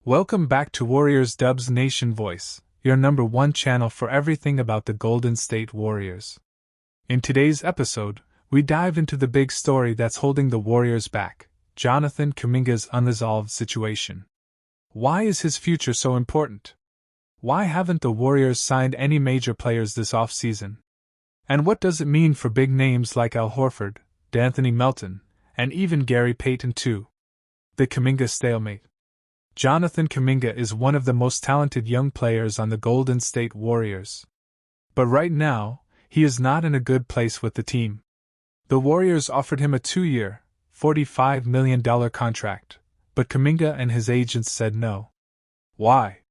Welcome back to Warriors Dubs Nation Voice, your number one channel for everything about the Golden State Warriors. In today's episode, we dive into the big story that's holding the Warriors back, Jonathan Kuminga's unresolved situation. Why is his future so important? Why haven't the Warriors signed any major players this offseason? And what does it mean for big names like Al Horford, D'Anthony Melton, and even Gary Payton too? The Kuminga stalemate. Jonathan Kuminga is one of the most talented young players on the Golden State Warriors. But right now, he is not in a good place with the team. The Warriors offered him a 2-year, $45 million contract, but Kuminga and his agents said no. Why?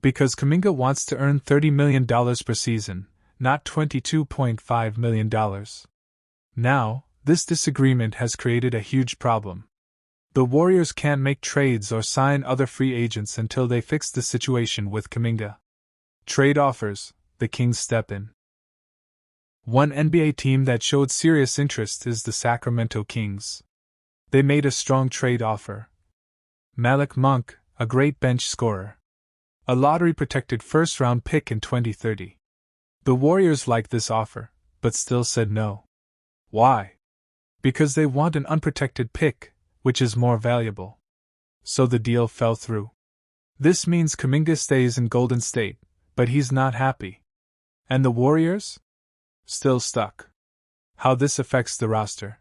Because Kuminga wants to earn $30 million per season, not $22.5 million. Now, this disagreement has created a huge problem. The Warriors can't make trades or sign other free agents until they fix the situation with Kuminga. Trade offers, the Kings step in. One NBA team that showed serious interest is the Sacramento Kings. They made a strong trade offer. Malik Monk, a great bench scorer. A lottery-protected first-round pick in 2030. The Warriors liked this offer, but still said no. Why? Because they want an unprotected pick, which is more valuable. So the deal fell through. This means Kuminga stays in Golden State, but he's not happy. And the Warriors? Still stuck. How this affects the roster.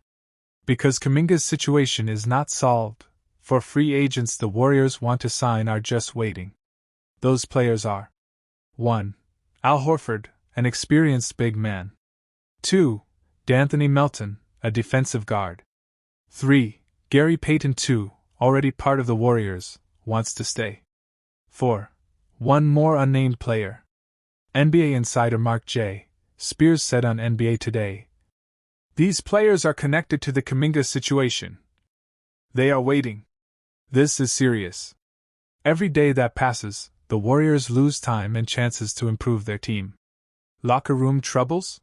Because Kuminga's situation is not solved, for free agents the Warriors want to sign are just waiting. Those players are 1. Al Horford, an experienced big man. 2. D'Anthony Melton, a defensive guard. 3. Gary Payton II, already part of the Warriors, wants to stay. 4. One more unnamed player. NBA insider Mark J. Spears said on NBA Today, "These players are connected to the Kuminga situation. They are waiting. This is serious." Every day that passes, the Warriors lose time and chances to improve their team. Locker room troubles?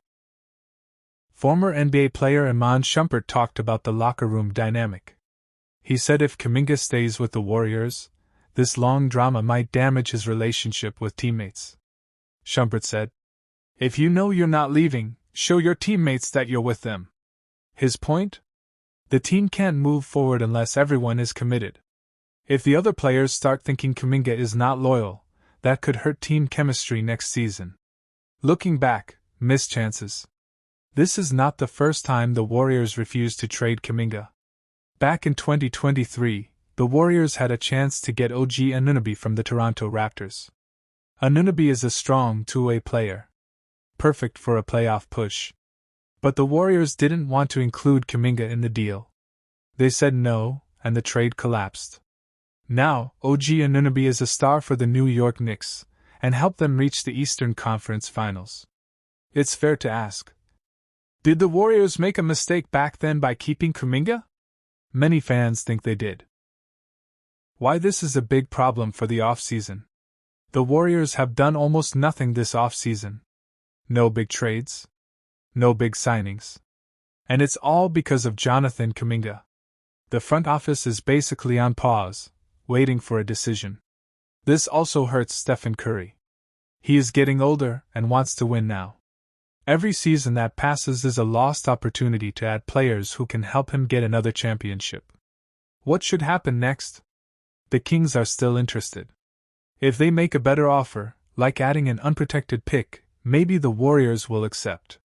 Former NBA player Iman Shumpert talked about the locker room dynamic. He said if Kuminga stays with the Warriors, this long drama might damage his relationship with teammates. Shumpert said, "If you know you're not leaving, show your teammates that you're with them." His point? The team can't move forward unless everyone is committed. If the other players start thinking Kuminga is not loyal, that could hurt team chemistry next season. Looking back, missed chances. This is not the first time the Warriors refused to trade Kuminga. Back in 2023, the Warriors had a chance to get OG Anunoby from the Toronto Raptors. Anunoby is a strong two-way player. Perfect for a playoff push. But the Warriors didn't want to include Kuminga in the deal. They said no, and the trade collapsed. Now, OG Anunoby is a star for the New York Knicks, and helped them reach the Eastern Conference Finals. It's fair to ask, did the Warriors make a mistake back then by keeping Kuminga? Many fans think they did. Why this is a big problem for the offseason. The Warriors have done almost nothing this offseason. No big trades. No big signings. And it's all because of Jonathan Kuminga. The front office is basically on pause, waiting for a decision. This also hurts Stephen Curry. He is getting older and wants to win now. Every season that passes is a lost opportunity to add players who can help him get another championship. What should happen next? The Kings are still interested. If they make a better offer, like adding an unprotected pick, maybe the Warriors will accept.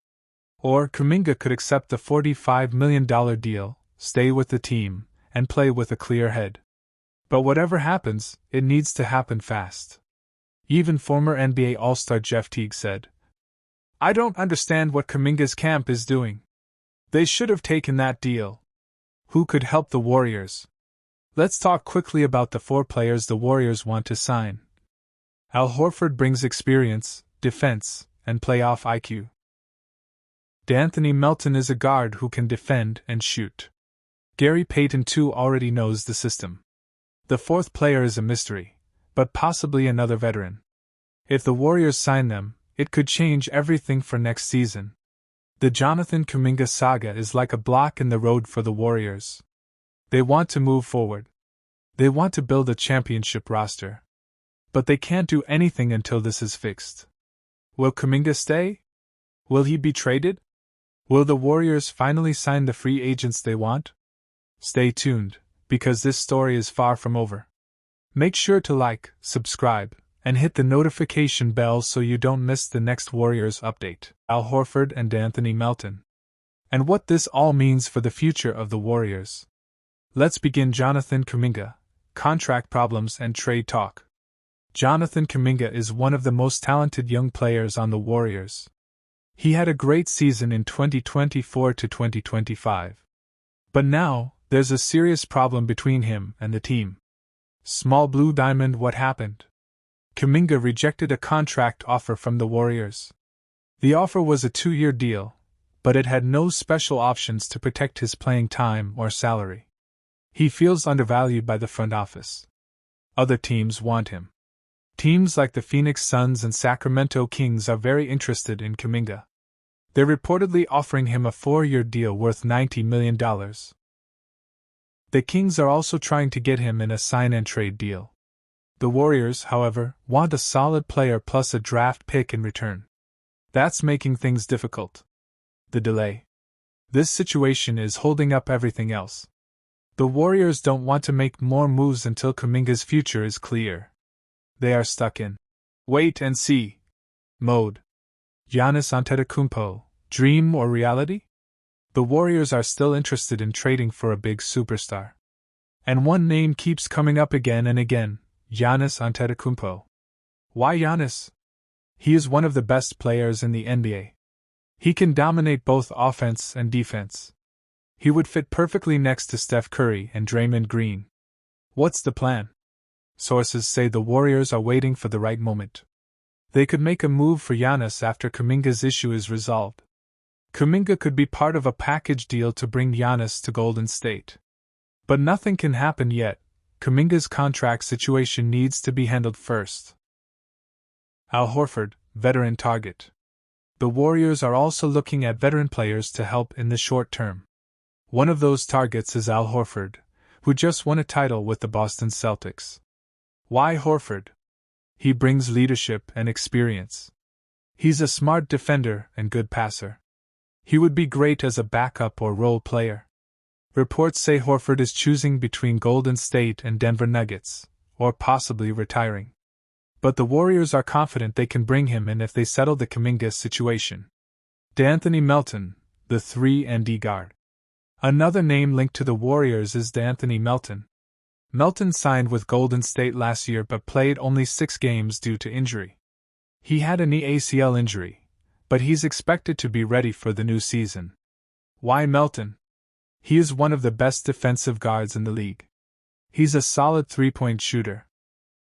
Or Kuminga could accept the $45 million deal, stay with the team, and play with a clear head. But whatever happens, it needs to happen fast. Even former NBA All-Star Jeff Teague said, "I don't understand what Kuminga's camp is doing. They should have taken that deal." Who could help the Warriors? Let's talk quickly about the 4 players the Warriors want to sign. Al Horford brings experience, defense, and playoff IQ. D'Anthony Melton is a guard who can defend and shoot. Gary Payton II already knows the system. The 4th player is a mystery, but possibly another veteran. If the Warriors sign them, it could change everything for next season. The Jonathan Kuminga saga is like a block in the road for the Warriors. They want to move forward. They want to build a championship roster. But they can't do anything until this is fixed. Will Kuminga stay? Will he be traded? Will the Warriors finally sign the free agents they want? Stay tuned, because this story is far from over. Make sure to like, subscribe, and hit the notification bell so you don't miss the next Warriors update. Al Horford and Anthony Melton. And what this all means for the future of the Warriors. Let's begin. Jonathan Kuminga, contract problems and trade talk. Jonathan Kuminga is one of the most talented young players on the Warriors. He had a great season in 2024 to 2025. But now, there's a serious problem between him and the team. Small Blue Diamond, what happened? Kuminga rejected a contract offer from the Warriors. The offer was a 2-year deal, but it had no special options to protect his playing time or salary. He feels undervalued by the front office. Other teams want him. Teams like the Phoenix Suns and Sacramento Kings are very interested in Kuminga. They're reportedly offering him a 4-year deal worth $90 million. The Kings are also trying to get him in a sign-and-trade deal. The Warriors, however, want a solid player plus a draft pick in return. That's making things difficult. The delay. This situation is holding up everything else. The Warriors don't want to make more moves until Kuminga's future is clear. They are stuck in wait-and-see mode. Giannis Antetokounmpo, dream or reality? The Warriors are still interested in trading for a big superstar. And one name keeps coming up again and again, Giannis Antetokounmpo. Why Giannis? He is one of the best players in the NBA. He can dominate both offense and defense. He would fit perfectly next to Steph Curry and Draymond Green. What's the plan? Sources say the Warriors are waiting for the right moment. They could make a move for Giannis after Kuminga's issue is resolved. Kuminga could be part of a package deal to bring Giannis to Golden State. But nothing can happen yet. Kuminga's contract situation needs to be handled first. Al Horford, veteran target. The Warriors are also looking at veteran players to help in the short term. One of those targets is Al Horford, who just won a title with the Boston Celtics. Why Horford? He brings leadership and experience. He's a smart defender and good passer. He would be great as a backup or role player. Reports say Horford is choosing between Golden State and Denver Nuggets, or possibly retiring. But the Warriors are confident they can bring him in if they settle the Kuminga situation. D'Anthony Melton, the 3-and-D guard. Another name linked to the Warriors is D'Anthony Melton. Melton signed with Golden State last year but played only 6 games due to injury. He had a knee ACL injury, but he's expected to be ready for the new season. Why Melton? He is one of the best defensive guards in the league. He's a solid 3-point shooter.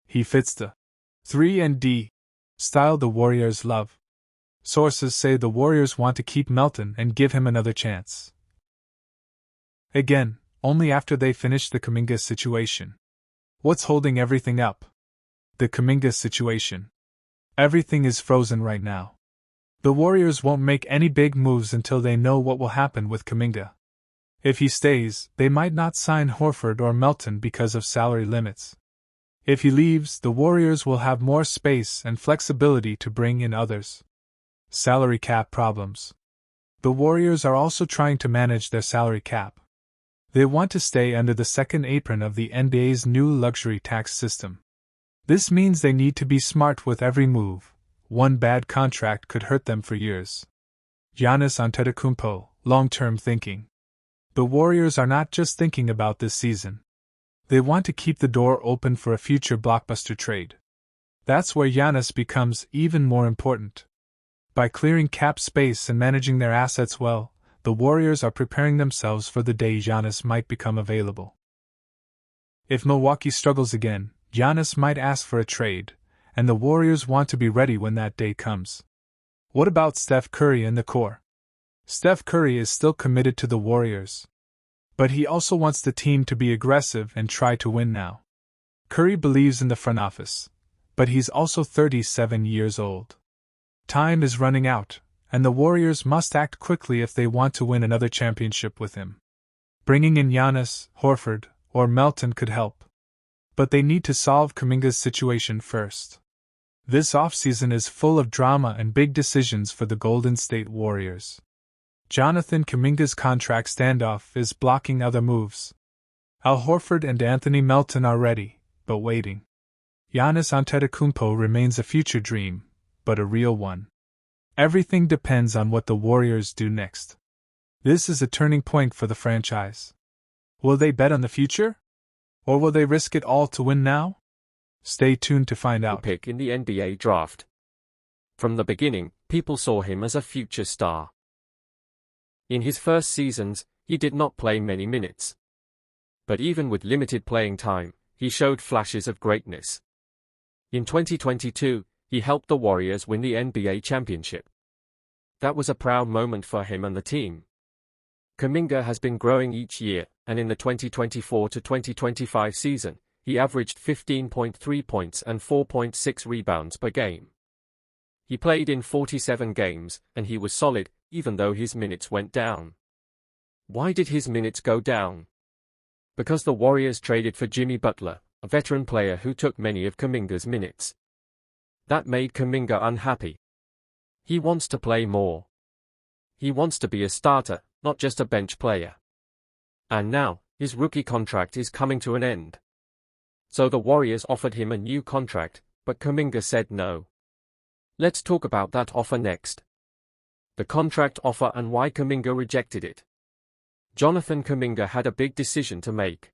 He fits the 3-and-D style the Warriors love. Sources say the Warriors want to keep Melton and give him another chance. Again, only after they finish the Kuminga situation. What's holding everything up? The Kuminga situation. Everything is frozen right now. The Warriors won't make any big moves until they know what will happen with Kuminga. If he stays, they might not sign Horford or Melton because of salary limits. If he leaves, the Warriors will have more space and flexibility to bring in others. Salary cap problems. The Warriors are also trying to manage their salary cap. They want to stay under the second apron of the NBA's new luxury tax system. This means they need to be smart with every move. One bad contract could hurt them for years. Giannis Antetokounmpo, long-term thinking. The Warriors are not just thinking about this season. They want to keep the door open for a future blockbuster trade. That's where Giannis becomes even more important. By clearing cap space and managing their assets well, the Warriors are preparing themselves for the day Giannis might become available. If Milwaukee struggles again, Giannis might ask for a trade, and the Warriors want to be ready when that day comes. What about Steph Curry and the core? Steph Curry is still committed to the Warriors. But he also wants the team to be aggressive and try to win now. Curry believes in the front office, but he's also 37 years old. Time is running out, and the Warriors must act quickly if they want to win another championship with him. Bringing in Giannis, Horford, or Melton could help. But they need to solve Kuminga's situation first. This offseason is full of drama and big decisions for the Golden State Warriors. Jonathan Kuminga's contract standoff is blocking other moves. Al Horford and Anthony Melton are ready, but waiting. Giannis Antetokounmpo remains a future dream, but a real one. Everything depends on what the Warriors do next. This is a turning point for the franchise. Will they bet on the future? Or will they risk it all to win now? Stay tuned to find out. Pick in the NBA draft. From the beginning, people saw him as a future star. In his first seasons, he did not play many minutes. But even with limited playing time, he showed flashes of greatness. In 2022, he helped the Warriors win the NBA championship. That was a proud moment for him and the team. Kuminga has been growing each year, and in the 2024 to 2025 season, he averaged 15.3 points and 4.6 rebounds per game. He played in 47 games, and he was solid, even though his minutes went down. Why did his minutes go down? Because the Warriors traded for Jimmy Butler, a veteran player who took many of Kuminga's minutes. That made Kuminga unhappy. He wants to play more. He wants to be a starter, not just a bench player. And now, his rookie contract is coming to an end. So the Warriors offered him a new contract, but Kuminga said no. Let's talk about that offer next. The contract offer and why Kuminga rejected it. Jonathan Kuminga had a big decision to make.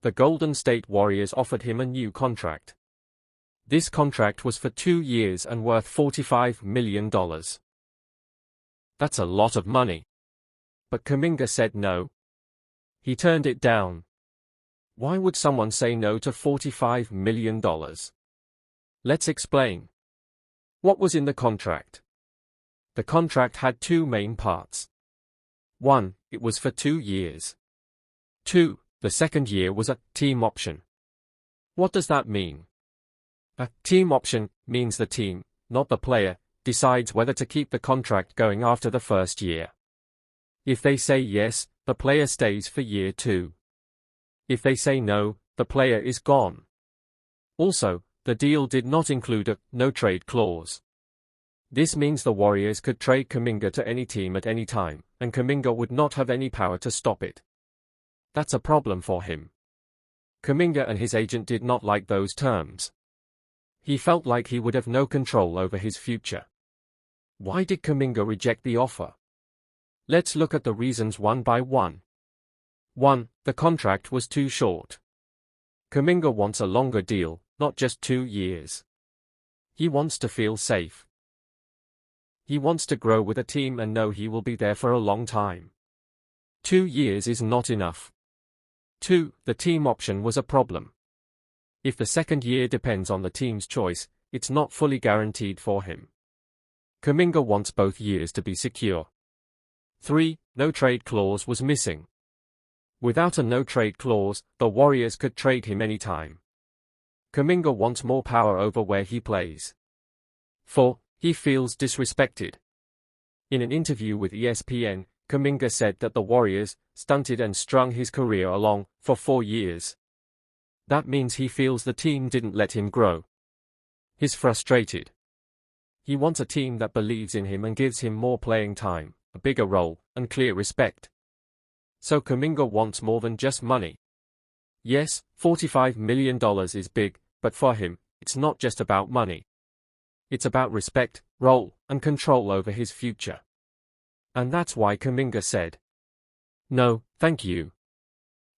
The Golden State Warriors offered him a new contract. This contract was for 2 years and worth $45 million. That's a lot of money. But Kuminga said no. He turned it down. Why would someone say no to $45 million? Let's explain. What was in the contract? The contract had two main parts. 1, it was for 2 years. 2, the second year was a team option. What does that mean? A team option means the team, not the player, decides whether to keep the contract going after the first year. If they say yes, the player stays for year 2. If they say no, the player is gone. Also, the deal did not include a no-trade clause. This means the Warriors could trade Kuminga to any team at any time, and Kuminga would not have any power to stop it. That's a problem for him. Kuminga and his agent did not like those terms. He felt like he would have no control over his future. Why did Kuminga reject the offer? Let's look at the reasons one by one. 1, the contract was too short. Kuminga wants a longer deal, not just 2 years. He wants to feel safe. He wants to grow with a team and know he will be there for a long time. 2 years is not enough. 2, the team option was a problem. If the second year depends on the team's choice, it's not fully guaranteed for him. Kuminga wants both years to be secure. 3, no trade clause was missing. Without a no-trade clause, the Warriors could trade him anytime. Kuminga wants more power over where he plays. 4, he feels disrespected. In an interview with ESPN, Kuminga said that the Warriors stunted and strung his career along for 4 years. That means he feels the team didn't let him grow. He's frustrated. He wants a team that believes in him and gives him more playing time, a bigger role, and clear respect. So Kuminga wants more than just money. Yes, $45 million is big, but for him, it's not just about money. It's about respect, role, and control over his future. And that's why Kuminga said, "No, thank you."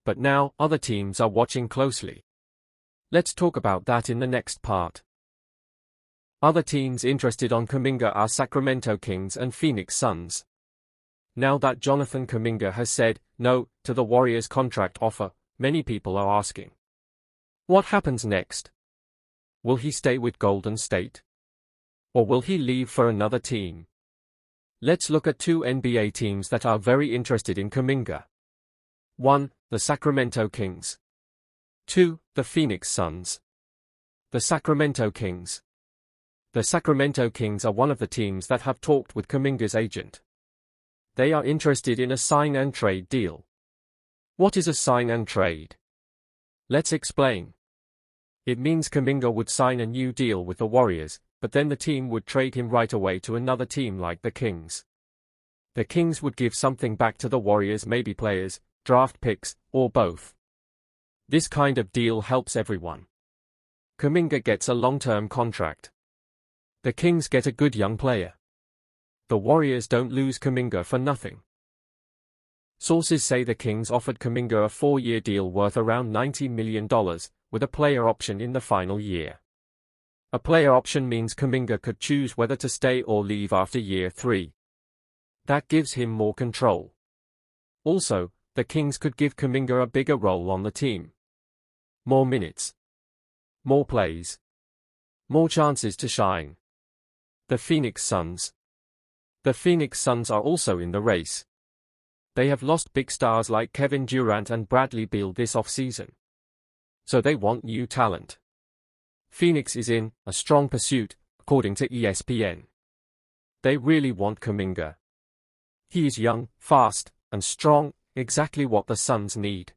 But now, other teams are watching closely. Let's talk about that in the next part. Other teams interested on Kuminga are Sacramento Kings and Phoenix Suns. Now that Jonathan Kuminga has said no to the Warriors' contract offer, many people are asking, what happens next? Will he stay with Golden State? Or will he leave for another team? Let's look at 2 NBA teams that are very interested in Kuminga. 1, the Sacramento Kings. 2, the Phoenix Suns. The Sacramento Kings. The Sacramento Kings are one of the teams that have talked with Kuminga's agent. They are interested in a sign-and-trade deal. What is a sign-and-trade? Let's explain. It means Kuminga would sign a new deal with the Warriors, but then the team would trade him right away to another team like the Kings. The Kings would give something back to the Warriors, maybe players, draft picks, or both. This kind of deal helps everyone. Kuminga gets a long-term contract. The Kings get a good young player. The Warriors don't lose Kuminga for nothing. Sources say the Kings offered Kuminga a 4-year deal worth around $90 million, with a player option in the final year. A player option means Kuminga could choose whether to stay or leave after year 3. That gives him more control. Also, the Kings could give Kuminga a bigger role on the team. More minutes. More plays. More chances to shine. The Phoenix Suns. The Phoenix Suns are also in the race. They have lost big stars like Kevin Durant and Bradley Beal this offseason. So they want new talent. Phoenix is in a strong pursuit, according to ESPN. They really want Kuminga. He is young, fast, and strong, exactly what the Suns need.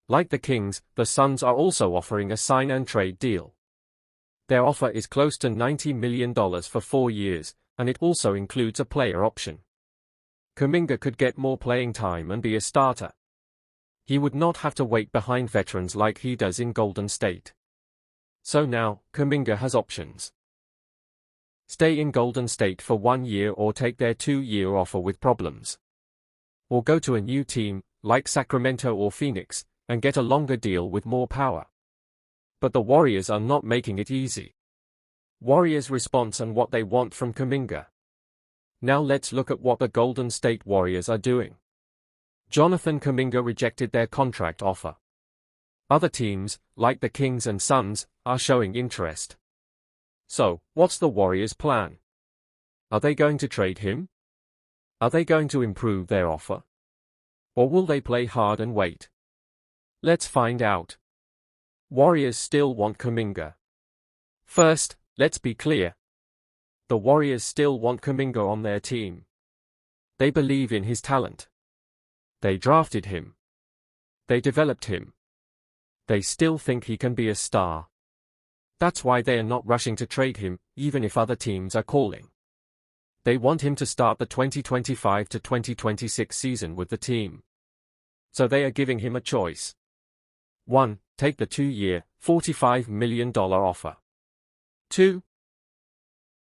Like the Kings, the Suns are also offering a sign-and-trade deal. Their offer is close to $90 million for 4 years, and it also includes a player option. Kuminga could get more playing time and be a starter. He would not have to wait behind veterans like he does in Golden State. So now, Kuminga has options. Stay in Golden State for 1 year or take their 2-year offer with problems. Or go to a new team, like Sacramento or Phoenix, and get a longer deal with more power. But the Warriors are not making it easy. Warriors' response and what they want from Kuminga. Now let's look at what the Golden State Warriors are doing. Jonathan Kuminga rejected their contract offer. Other teams, like the Kings and Suns, are showing interest. So, what's the Warriors' plan? Are they going to trade him? Are they going to improve their offer? Or will they play hard and wait? Let's find out. Warriors still want Kuminga. First, let's be clear. The Warriors still want Kuminga on their team. They believe in his talent. They drafted him. They developed him. They still think he can be a star. That's why they are not rushing to trade him, even if other teams are calling. They want him to start the 2025 to 2026 season with the team. So they are giving him a choice. 1. Take the 2-year, $45 million offer. 2.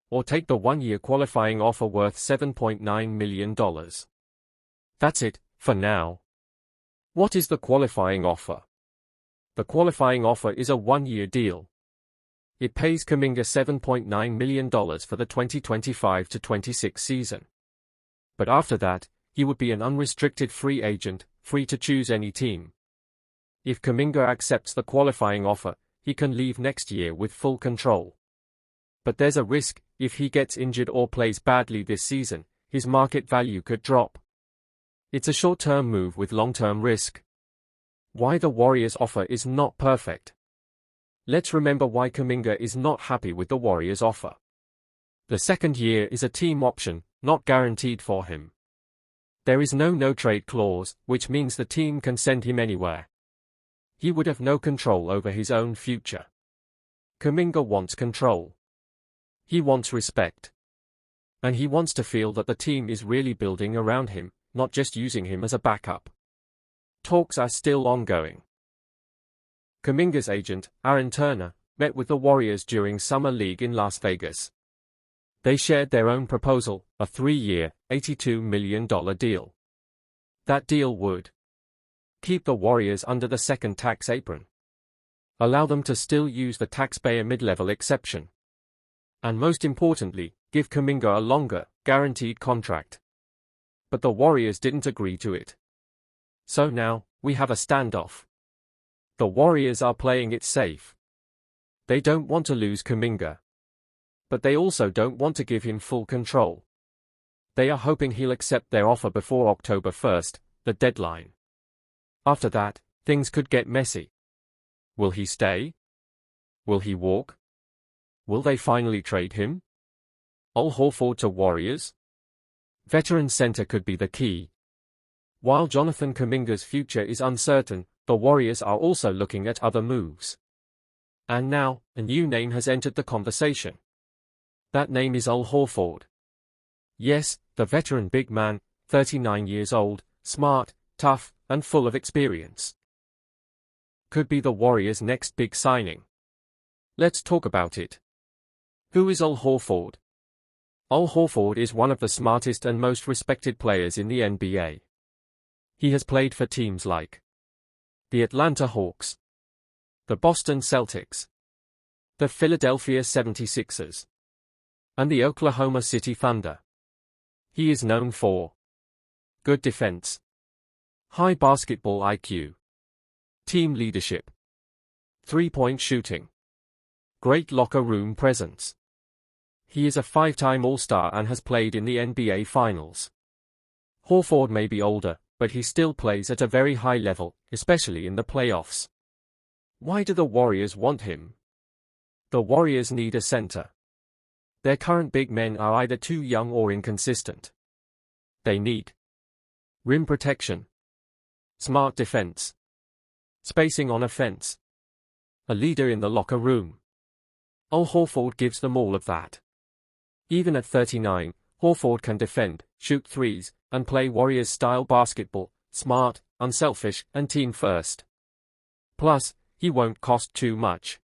Or take the 1-year qualifying offer worth $7.9 million. That's it, for now. What is the qualifying offer? The qualifying offer is a 1-year deal. It pays Kuminga $7.9 million for the 2025 to 26 season. But after that, he would be an unrestricted free agent, free to choose any team. If Kuminga accepts the qualifying offer, he can leave next year with full control. But there's a risk, if he gets injured or plays badly this season, his market value could drop. It's a short-term move with long-term risk. Why the Warriors' offer is not perfect. Let's remember why Kuminga is not happy with the Warriors' offer. The second year is a team option, not guaranteed for him. There is no no-trade clause, which means the team can send him anywhere. He would have no control over his own future. Kuminga wants control. He wants respect. And he wants to feel that the team is really building around him, not just using him as a backup. Talks are still ongoing. Kuminga's agent, Aaron Turner, met with the Warriors during Summer League in Las Vegas. They shared their own proposal, a 3-year, $82 million deal. That deal would keep the Warriors under the second tax apron, allow them to still use the taxpayer mid-level exception, and most importantly, give Kuminga a longer, guaranteed contract. But the Warriors didn't agree to it. So now, we have a standoff. The Warriors are playing it safe. They don't want to lose Kuminga. But they also don't want to give him full control. They are hoping he'll accept their offer before October 1st, the deadline. After that, things could get messy. Will he stay? Will he walk? Will they finally trade him? Al Horford to Warriors? Veteran center could be the key. While Jonathan Kuminga's future is uncertain, the Warriors are also looking at other moves. And now, a new name has entered the conversation. That name is Al Horford. Yes, the veteran big man, 39 years old, smart, tough, and full of experience. Could be the Warriors' next big signing. Let's talk about it. Who is Al Horford? Al Horford is one of the smartest and most respected players in the NBA. He has played for teams like the Atlanta Hawks, the Boston Celtics, the Philadelphia 76ers, and the Oklahoma City Thunder. He is known for good defense, high basketball IQ, team leadership, three-point shooting, great locker room presence. He is a five-time All-Star and has played in the NBA Finals. Horford may be older, but he still plays at a very high level, especially in the playoffs. Why do the Warriors want him? The Warriors need a center. Their current big men are either too young or inconsistent. They need rim protection, smart defense, spacing on offense, a leader in the locker room. Al Horford gives them all of that. Even at 39, Horford can defend, shoot threes, and play Warriors-style basketball, smart, unselfish, and team-first. Plus, he won't cost too much.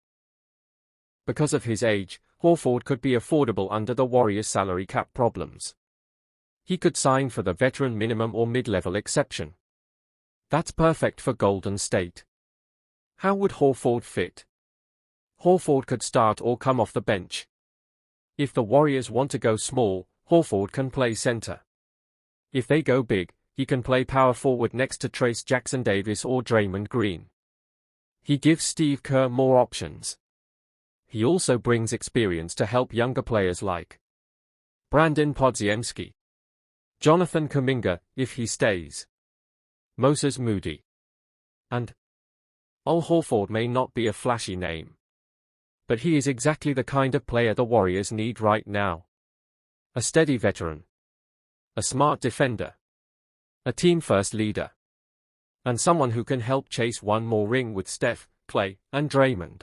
Because of his age, Horford could be affordable under the Warriors' salary cap problems. He could sign for the veteran minimum or mid-level exception. That's perfect for Golden State. How would Horford fit? Horford could start or come off the bench. If the Warriors want to go small, Horford can play center. If they go big, he can play power forward next to Trayce Jackson-Davis or Draymond Green. He gives Steve Kerr more options. He also brings experience to help younger players like Brandon Podziemski, Jonathan Kuminga, if he stays, Moses Moody. And Al Horford may not be a flashy name, but he is exactly the kind of player the Warriors need right now. A steady veteran, a smart defender, a team-first leader, and someone who can help chase one more ring with Steph, Klay, and Draymond.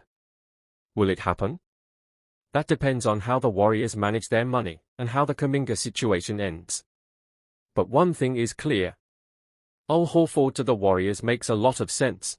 Will it happen? That depends on how the Warriors manage their money and how the Kuminga situation ends. But one thing is clear. Al Horford to the Warriors makes a lot of sense.